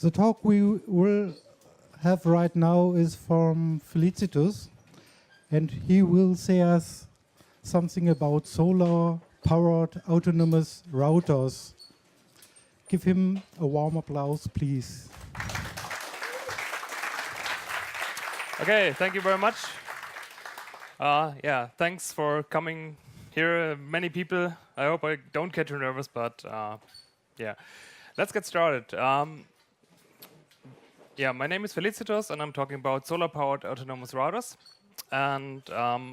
The talk we will have right now is from Felicitas, and he will say us something about solar-powered autonomous routers. Give him a warm applause, please. Okay, thank you very much. Yeah, thanks for coming here. Many people. I hope I don't get too nervous, but yeah, let's get started. Yeah, my name is Felicitas, and I'm talking about solar-powered autonomous routers. And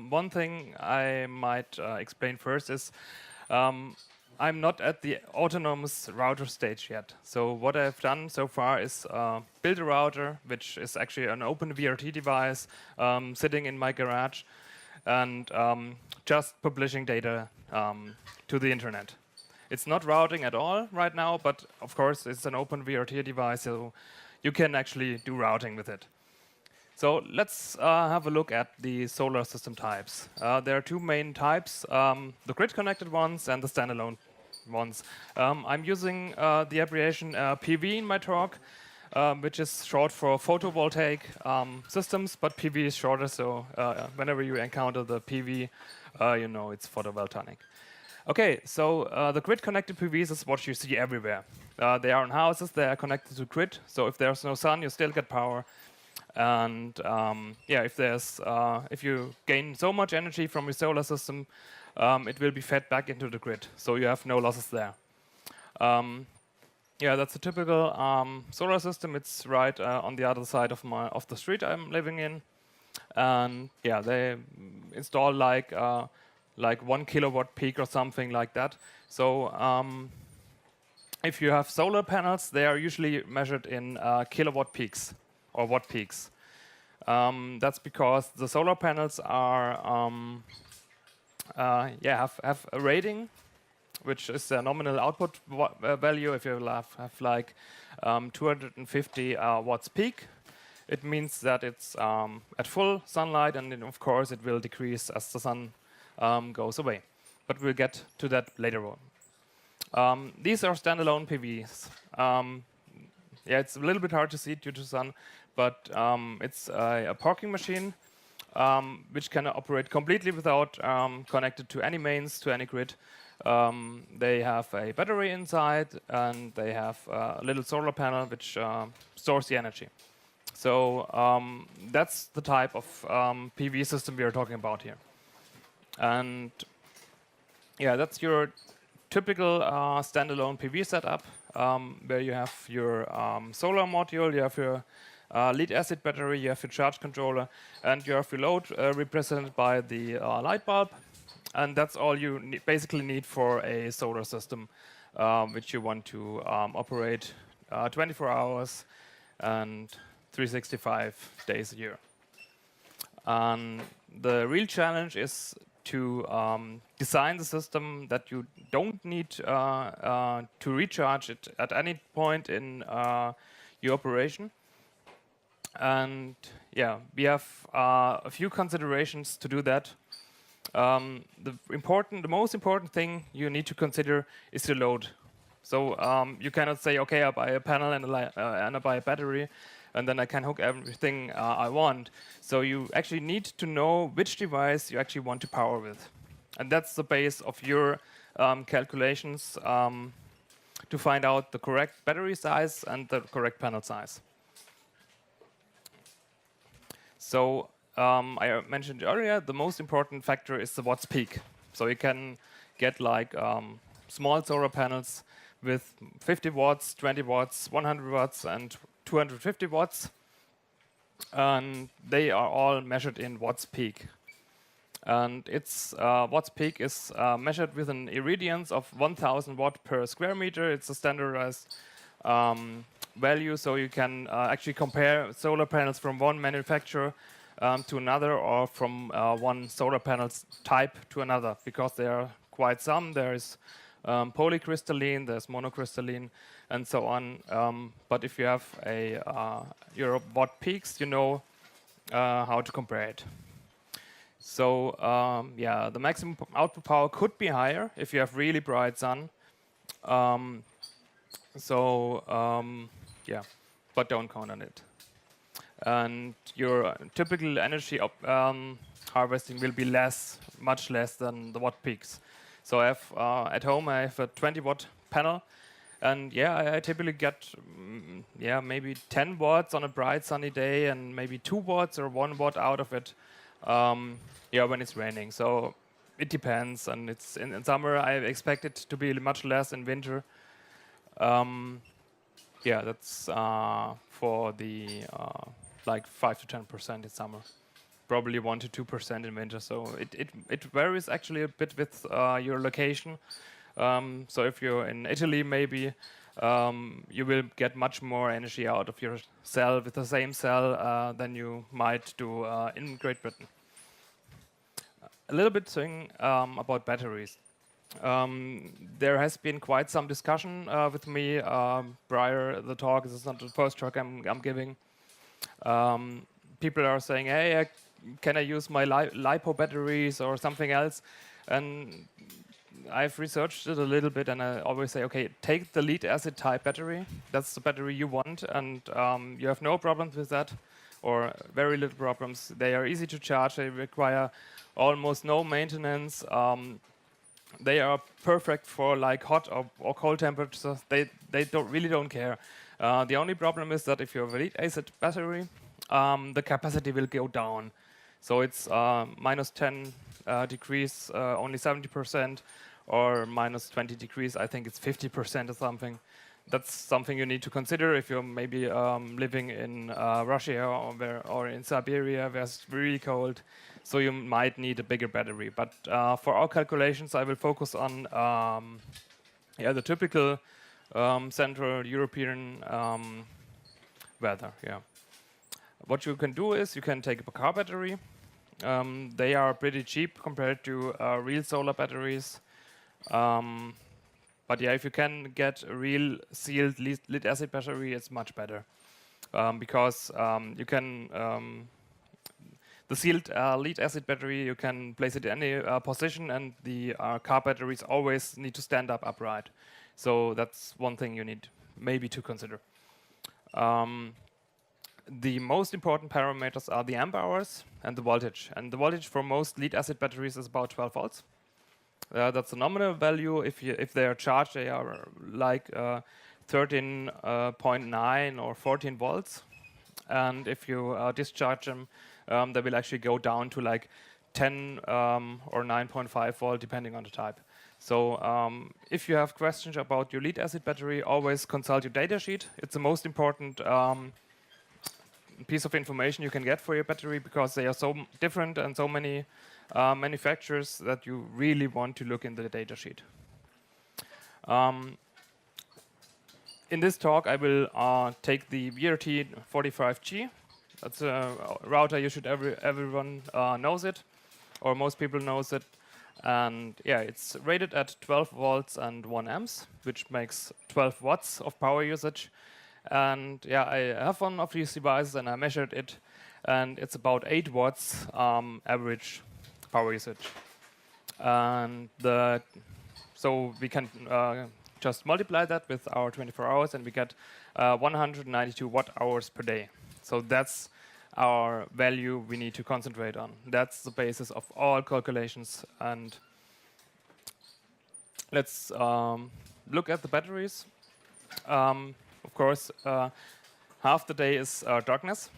one thing I might explain first is I'm not at the autonomous router stage yet. So what I've done so far is build a router, which is actually an open VRT device sitting in my garage, and just publishing data to the internet. It's not routing at all right now, but of course it's an open VRT device, so you can actually do routing with it. So let's have a look at the solar system types. There are two main types, the grid-connected ones and the standalone ones. I'm using the abbreviation PV in my talk, which is short for photovoltaic systems, but PV is shorter, so whenever you encounter the PV, you know it's photovoltaic. Okay, so the grid-connected PVs is what you see everywhere. They are in houses, they are connected to grid, so if there's no sun, you still get power. And yeah, if you gain so much energy from your solar system, it will be fed back into the grid, so you have no losses there. Yeah, that's a typical solar system. It's right on the other side of the street I'm living in, and yeah, they install like 1 kilowatt peak or something like that. So if you have solar panels, they are usually measured in kilowatt peaks or watt peaks. That's because the solar panels are have a rating, which is a nominal output value. If you have like 250 watts peak, it means that it's at full sunlight, and then of course it will decrease as the sun goes away. But we'll get to that later on. These are standalone PVs. Yeah, it's a little bit hard to see due to sun, but it's a parking machine which can operate completely without connected to any mains, to any grid. They have a battery inside, and they have a little solar panel which stores the energy. So that's the type of PV system we are talking about here. And yeah, that's your typical standalone PV setup, where you have your solar module, you have your lead-acid battery, you have your charge controller, and you have your load represented by the light bulb. And that's all you basically need for a solar system, which you want to operate 24 hours and 365 days a year. And the real challenge is to design the system that you don't need to recharge it at any point in your operation. And yeah, we have a few considerations to do that. The most important thing you need to consider is the load. So you cannot say, okay, I buy a panel and I buy a battery, and then I can hook everything I want. So you actually need to know which device you actually want to power with. And that's the base of your calculations to find out the correct battery size and the correct panel size. So I mentioned earlier, the most important factor is the watts peak. So you can get like small solar panels with 50 watts, 20 watts, 100 watts, and 250 watts. And they are all measured in watts peak. And its watts peak is measured with an irradiance of 1000 watt per square meter. It's a standardized value, so you can actually compare solar panels from one manufacturer to another, or from one solar panels type to another, because there are quite some. There is polycrystalline, there's monocrystalline, and so on. But if you have your watt peaks, you know how to compare it. So yeah, the maximum output power could be higher if you have really bright sun. Yeah, but don't count on it. And your typical energy harvesting will be much less than the watt peaks. So I have at home I have a 20 watt panel, and yeah, I typically get maybe 10 watts on a bright sunny day, and maybe 2 watts or 1 watt out of it. When it's raining. So it depends, and it's in summer I expect it to be much less in winter. That's for the like 5 to 10% in summer, probably 1 to 2% in winter. So it varies actually a bit with your location. So if you're in Italy, maybe you will get much more energy out of your cell with the same cell than you might do in Great Britain. A little bit thing about batteries. There has been quite some discussion with me prior the talk. This is not the first talk I'm giving. People are saying, hey, can I use my LiPo batteries or something else? And I've researched it a little bit, and I always say, okay, take the lead acid type battery. That's the battery you want, and you have no problems with that, or very little problems. They are easy to charge. They require almost no maintenance. They are perfect for like hot or cold temperatures. They really don't care. The only problem is that if you have a lead acid battery, the capacity will go down. So it's minus 10 degrees, only 70%, or minus 20 degrees, I think it's 50% or something. That's something you need to consider if you're maybe living in Russia or in Siberia, where it's really cold. So you might need a bigger battery. But for our calculations, I will focus on the typical Central European weather. Yeah. What you can do is you can take a car battery. They are pretty cheap compared to real solar batteries. But yeah, if you can get a real sealed lead acid battery, it's much better because you can the sealed lead acid battery, you can place it in any position, and the car batteries always need to stand up upright. So that's one thing you need maybe to consider. The most important parameters are the amp hours and the voltage. And the voltage for most lead acid batteries is about 12 volts. That's the nominal value. If they are charged, they are like 13.9 or 14 volts. And if you discharge them, they will actually go down to like 10 or 9.5 volt, depending on the type. So if you have questions about your lead acid battery, always consult your datasheet. It's the most important piece of information you can get for your battery, because they are so different and so many manufacturers that you really want to look in the datasheet. In this talk, I will take the VRT45G. That's a router you should everyone knows it, or most people knows it. And yeah, it's rated at 12 volts and 1 amps, which makes 12 watts of power usage. And yeah, I have one of these devices and I measured it, and it's about 8 watts average power usage. And so we can just multiply that with our 24 hours, and we get 192 watt hours per day. So that's our value we need to concentrate on. That's the basis of all calculations. And let's look at the batteries. Of course, half the day is darkness,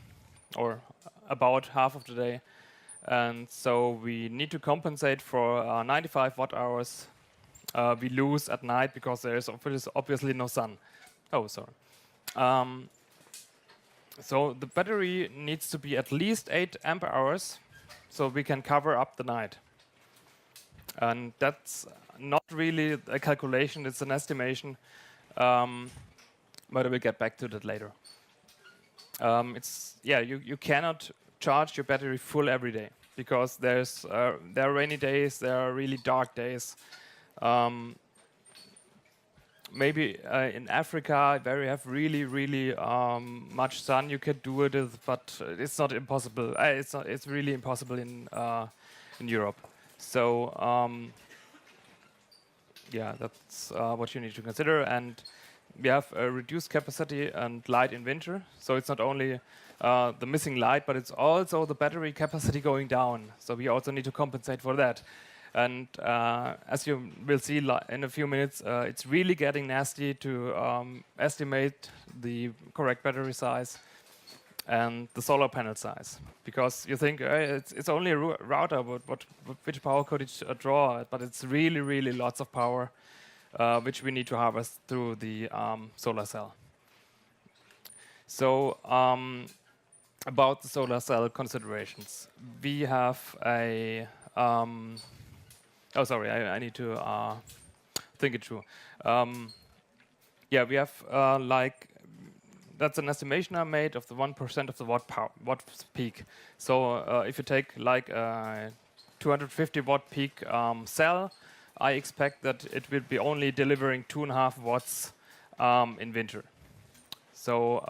or about half of the day. And so we need to compensate for 95 watt hours we lose at night, because there is obviously no sun. Oh, sorry. So the battery needs to be at least 8 amp hours so we can cover up the night. And that's not really a calculation, it's an estimation, but I will get back to that later. You cannot charge your battery full every day, because there are rainy days, there are really dark days. Maybe in Africa, where you have really much sun, you can do it, but it's not impossible. It's really impossible in Europe. So yeah, that's what you need to consider. And we have a reduced capacity and light in winter. So it's not only the missing light, but it's also the battery capacity going down. So we also need to compensate for that. And as you will see in a few minutes, it's really getting nasty to estimate the correct battery size and the solar panel size, because you think it's only a router, but which power could it draw? But it's really, really lots of power, which we need to harvest through the solar cell. So about the solar cell considerations, we have a oh, sorry, I need to think it through. Yeah, we have like, that's an estimation I made of the 1% of the watt peak. So if you take like a 250 watt peak cell, I expect that it will be only delivering 2.5 watts in winter. So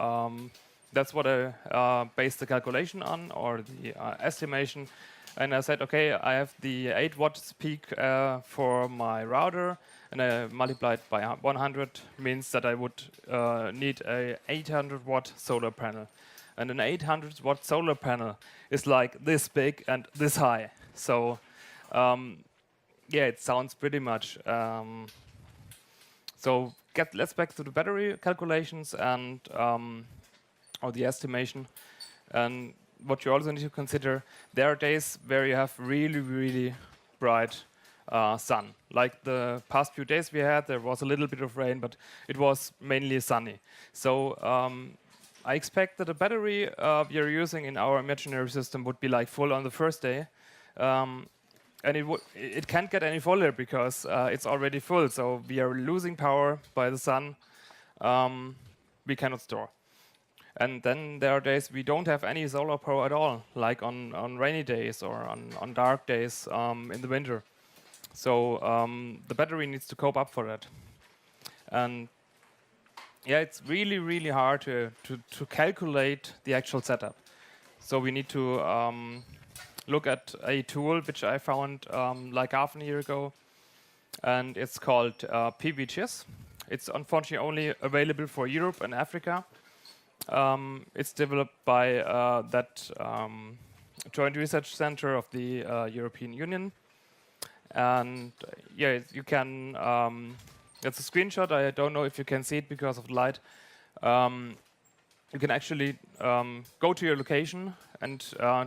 that's what I based the calculation on, or the estimation. And I said, okay, I have the 8 watts peak for my router, and I multiplied by 100, means that I would need a 800 watt solar panel. And an 800 watt solar panel is like this big and this high. So yeah, it sounds pretty much. So let's back to the battery calculations and or the estimation. And what you also need to consider, there are days where you have really, really bright sun. Like the past few days we had, there was a little bit of rain, but it was mainly sunny. So I expect that the battery we are using in our imaginary system would be like full on the first day. And it can't get any fuller because it's already full. So we are losing power by the sun. We cannot store. And then there are days we don't have any solar power at all, like on rainy days or on dark days in the winter. So the battery needs to cope up for that. And yeah, it's really, really hard to calculate the actual setup. So we need to look at a tool which I found like half a year ago, and it's called PVGIS. It's unfortunately only available for Europe and Africa. It's developed by that joint research center of the European Union. And yeah, you can, it's a screenshot. I don't know if you can see it because of the light. You can actually go to your location and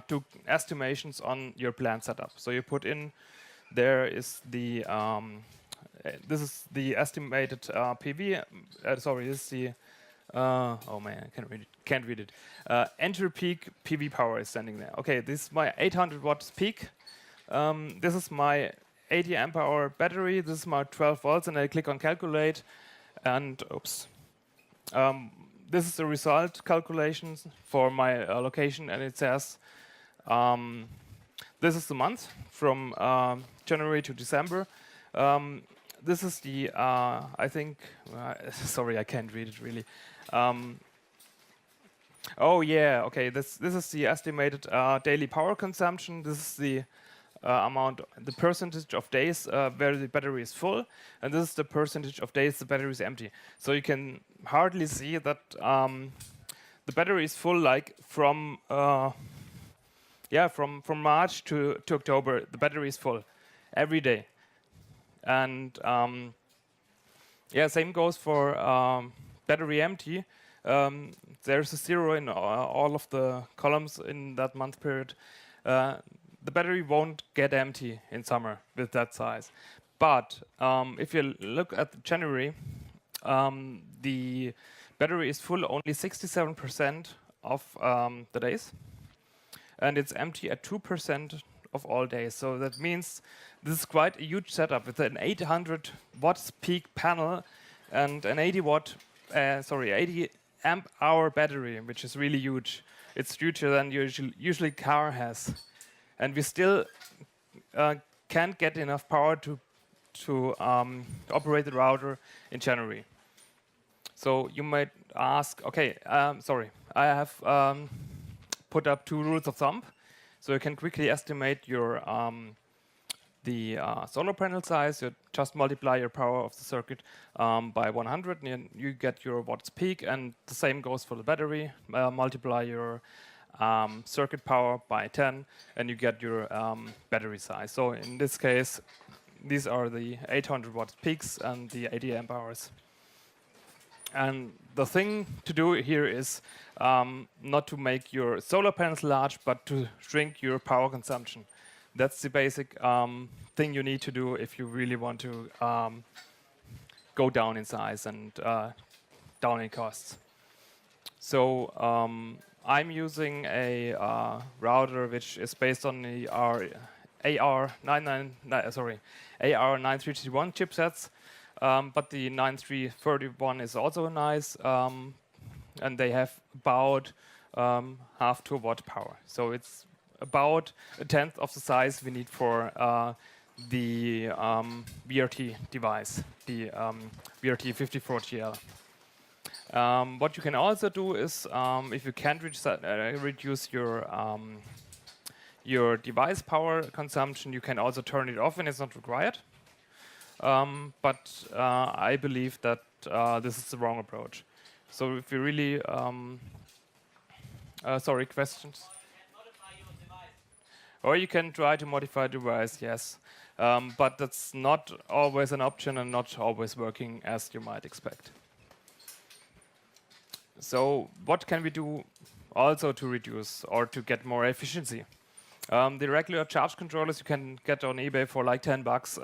do estimations on your plant setup. So you put in, there is the, this is the estimated PV, sorry, this is the, oh man, I can't read it. Enter peak PV power is standing there. Okay, this is my 800 watts peak. This is my 80 amp hour battery. This is my 12 volts, and I click on calculate, and oops. This is the result calculations for my location, and it says this is the month from January to December. This is the, I think, sorry, I can't read it really. Oh yeah, okay, this is the estimated daily power consumption. This is the amount, the percentage of days where the battery is full, and this is the percentage of days the battery is empty. So you can hardly see that the battery is full, like from yeah, from March to October. The battery is full every day, and yeah, same goes for battery empty. There's a 0 in all of the columns in that month period. The battery won't get empty in summer with that size. But if you look at January, the battery is full only 67% of the days, and it's empty at 2% of all days. So that means this is quite a huge setup with an 800 watts peak panel and an 80 amp hour battery, which is really huge. It's huger than usually car has. And we still can't get enough power to operate the router in January. So you might ask, okay, sorry, I have put up 2 rules of thumb, so you can quickly estimate your the solar panel size. You just multiply your power of the circuit by 100, and you get your watts peak. And the same goes for the battery. Multiply your circuit power by 10, and you get your battery size. So in this case, these are the 800 watt peaks and the 80 amp hours. And the thing to do here is not to make your solar panels large, but to shrink your power consumption. That's the basic thing you need to do if you really want to go down in size and down in costs. So I'm using a router which is based on the AR9331 chipsets. But the 9331 is also nice, and they have about half 2 watt power. So it's about a tenth of the size we need for the VRT device, the VRT54GL. What you can also do is, if you can't reduce your device power consumption, you can also turn it off when it's not required. But I believe that this is the wrong approach. So if you really, sorry, questions? Or you can try to modify the device, yes. But that's not always an option and not always working as you might expect. So what can we do also to reduce or to get more efficiency? The regular charge controllers you can get on eBay for like 10 bucks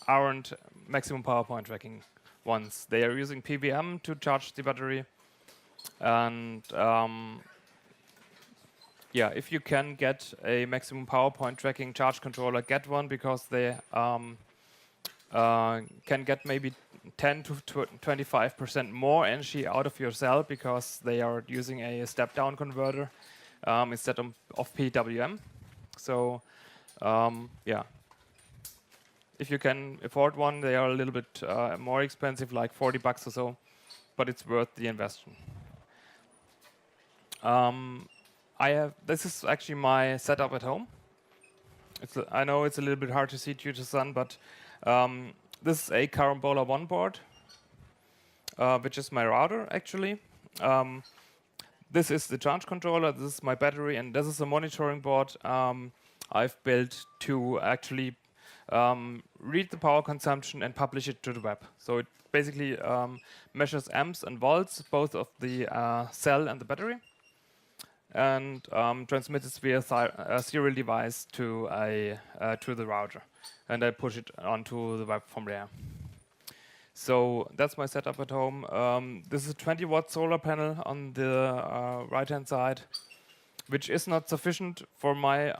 aren't maximum power point tracking ones. They are using PWM to charge the battery. And yeah, if you can get a maximum power point tracking charge controller, get one, because they can get maybe 10 to 25% more energy out of your cell, because they are using a step-down converter instead of PWM. So, yeah, if you can afford one, they are a little bit more expensive, like 40 bucks or so, but it's worth the investment. This is actually my setup at home. I know it's a little bit hard to see due to the sun, but this is a Carambola 1 board, which is my router, actually. This is the charge controller, this is my battery, and this is a monitoring board I've built to actually read the power consumption and publish it to the web. So it basically measures amps and volts, both of the cell and the battery, and transmits it via a serial device to the router. And I push it onto the web from there. So that's my setup at home. This is a 20 watt solar panel on the right-hand side, which is not sufficient for my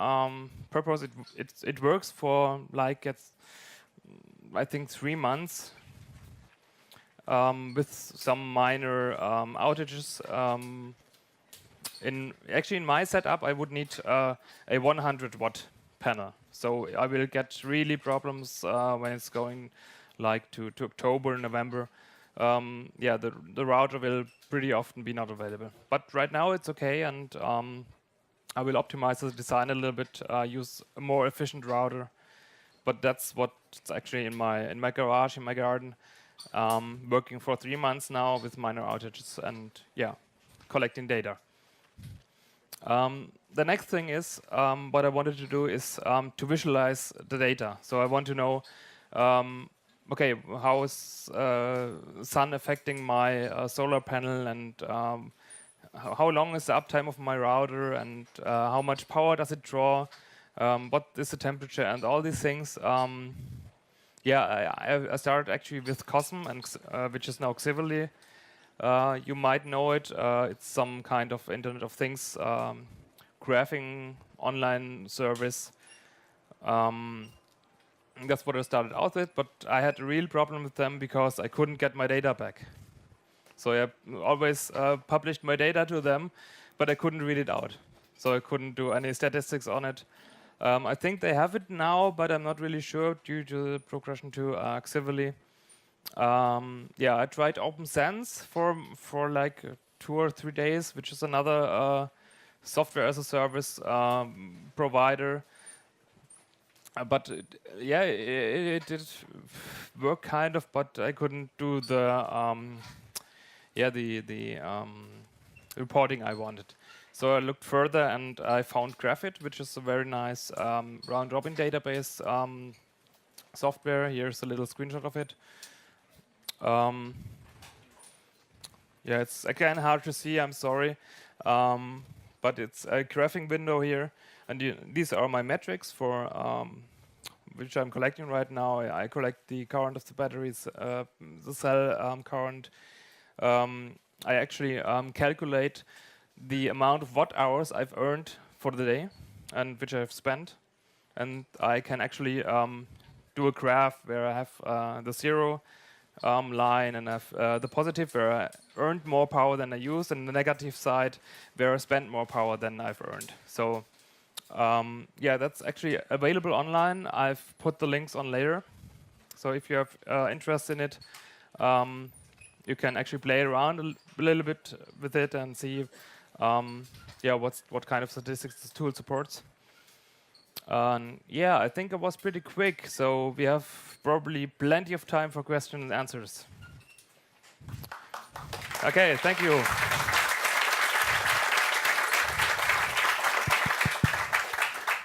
purpose. It works for like I think 3 months with some minor outages. In my setup, I would need a 100 watt panel. So I will get really problems when it's going like to October, November. Yeah, the router will pretty often be not available. But right now it's okay, and I will optimize the design a little bit, use a more efficient router. But that's what's actually in my garage, in my garden, working for 3 months now with minor outages and yeah, collecting data. The next thing is, what I wanted to do is to visualize the data. So I want to know, okay, how is sun affecting my solar panel, and how long is the uptime of my router, and how much power does it draw, what is the temperature, and all these things. Yeah, I started actually with COSM, and which is now Xively. You might know it. It's some kind of Internet of Things graphing online service. That's what I started out with, but I had a real problem with them because I couldn't get my data back. So I always published my data to them, but I couldn't read it out. So I couldn't do any statistics on it. I think they have it now, but I'm not really sure due to the progression to Xively. Yeah, I tried OpenSense for like 2 or 3 days, which is another software as a service provider. but yeah, it did work kind of, but I couldn't do the reporting I wanted. So I looked further and I found Graphit, which is a very nice round-robin database software. Here's a little screenshot of it. Yeah, it's again hard to see, I'm sorry. But it's a graphing window here. And these are my metrics for which I'm collecting right now. I collect the current of the batteries, the cell current. I actually calculate the amount of watt hours I've earned for the day and which I've spent. And I can actually do a graph where I have the zero line and have the positive where I earned more power than I used, and the negative side where I spent more power than I've earned. So yeah, that's actually available online. I've put the links on later. So if you have interest in it, you can actually play around a little bit with it and see yeah, what kind of statistics this tool supports. Yeah, I think it was pretty quick, so we have probably plenty of time for questions and answers. Okay, thank you.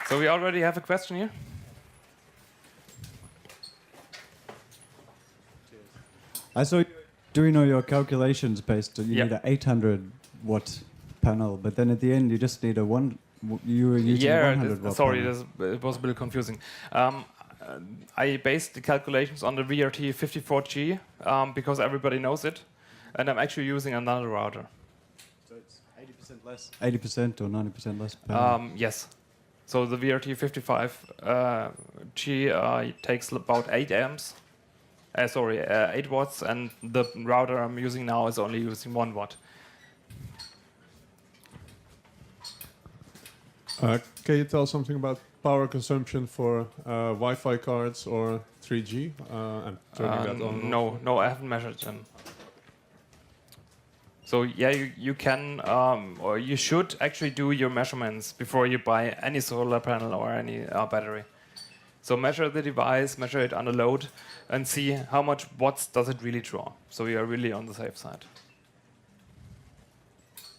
So we already have a question here. I saw you doing all your calculations based on you need an 800 watt panel, but then at the end you just need a you were using 100 watt sorry, panel. it was a bit confusing. I based the calculations on the VRT54G because everybody knows it, and I'm actually using another router. So it's 80% less. 80% or 90% less panel. Yes. So the VRT55G takes about 8 amps. 8 watts, and the router I'm using now is only using 1 watt. Can you tell something about power consumption for Wi-Fi cards or 3G? And turning that on? No, I haven't measured them. So yeah, you can or you should actually do your measurements before you buy any solar panel or any battery. So measure the device, measure it under load, and see how much watts does it really draw. So we are really on the safe side.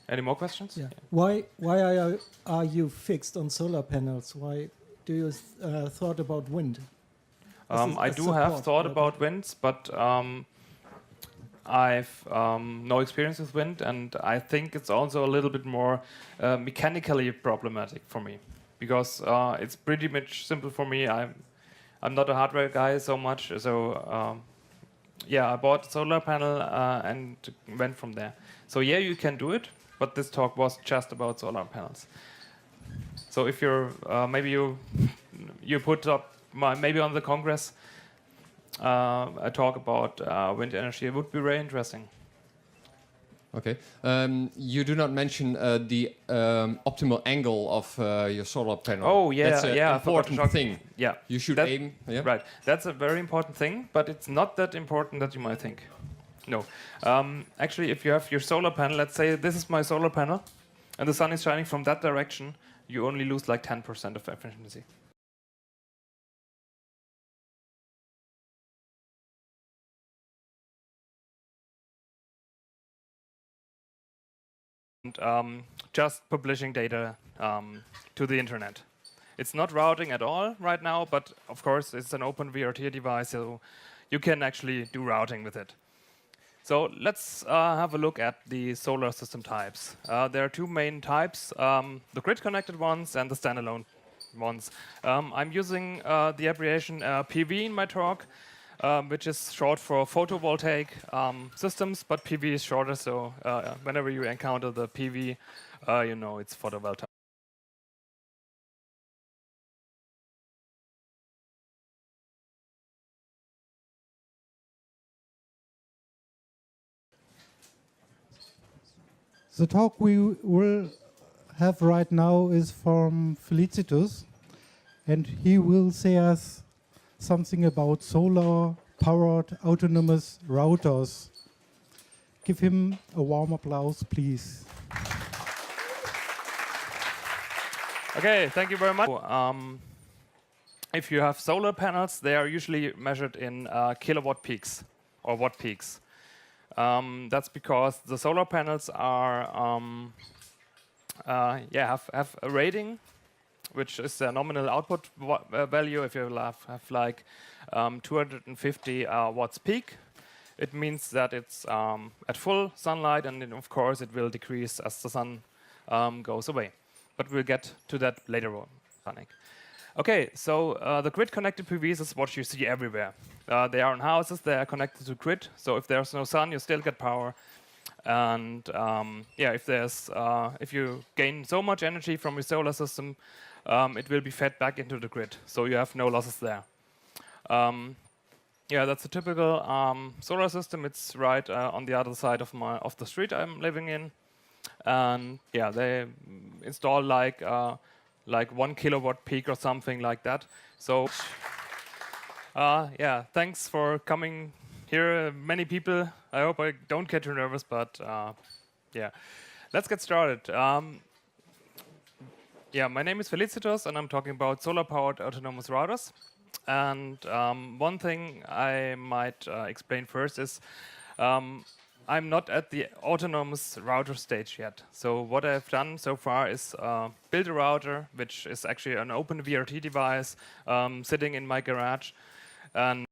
Any more questions? Yeah. Why are you fixed on solar panels? Why do you thought about wind? I do have thought about winds, but I've no experience with wind, and I think it's also a little bit more mechanically problematic for me, because it's pretty much simple for me. I'm not a hardware guy so much, so yeah, I bought a solar panel and went from there. So yeah, you can do it, but this talk was just about solar panels. So if you're maybe you put up maybe on the Congress a talk about wind energy, it would be very interesting. Okay. You do not mention the optimal angle of your solar panel. Oh yeah, that's an important thing. Yeah, you should aim. Yeah? Right, that's a very important thing, but it's not that important that you might think. No, actually, if you have your solar panel, let's say this is my solar panel, and the sun is shining from that direction, you only lose like 10% of efficiency. And just publishing data to the internet. It's not routing at all right now, but of course it's an open VRT device, so you can actually do routing with it. So let's have a look at the solar system types. There are two main types, the grid-connected ones and the standalone ones. I'm using the abbreviation PV in my talk, which is short for photovoltaic systems, but PV is shorter, so whenever you encounter the PV, you know it's photovoltaic. The talk we will have right now is from Felicitas, and he will say us something about solar-powered autonomous routers. Give him a warm applause, please. Okay, thank you very much. if you have solar panels, they are usually measured in kilowatt peaks or watt peaks. That's because the solar panels are have a rating, which is the nominal output value. If you have like 250 watts peak, it means that it's at full sunlight, and then of course it will decrease as the sun goes away. But we'll get to that later on. Okay, so the grid-connected PVs is what you see everywhere. They are in houses, they are connected to grid, so if there's no sun, you still get power. And if you gain so much energy from your solar system, it will be fed back into the grid, so you have no losses there. That's a typical solar system. It's right on the other side of the street I'm living in, and they install like 1 kilowatt peak or something like that. So thanks for coming here, many people. I hope I don't get too nervous, but let's get started. My name is Felicitas, and I'm talking about solar-powered autonomous routers. And one thing I might explain first is I'm not at the autonomous router stage yet. So what I've done so far is build a router, which is actually an open VRT device sitting in my garage. And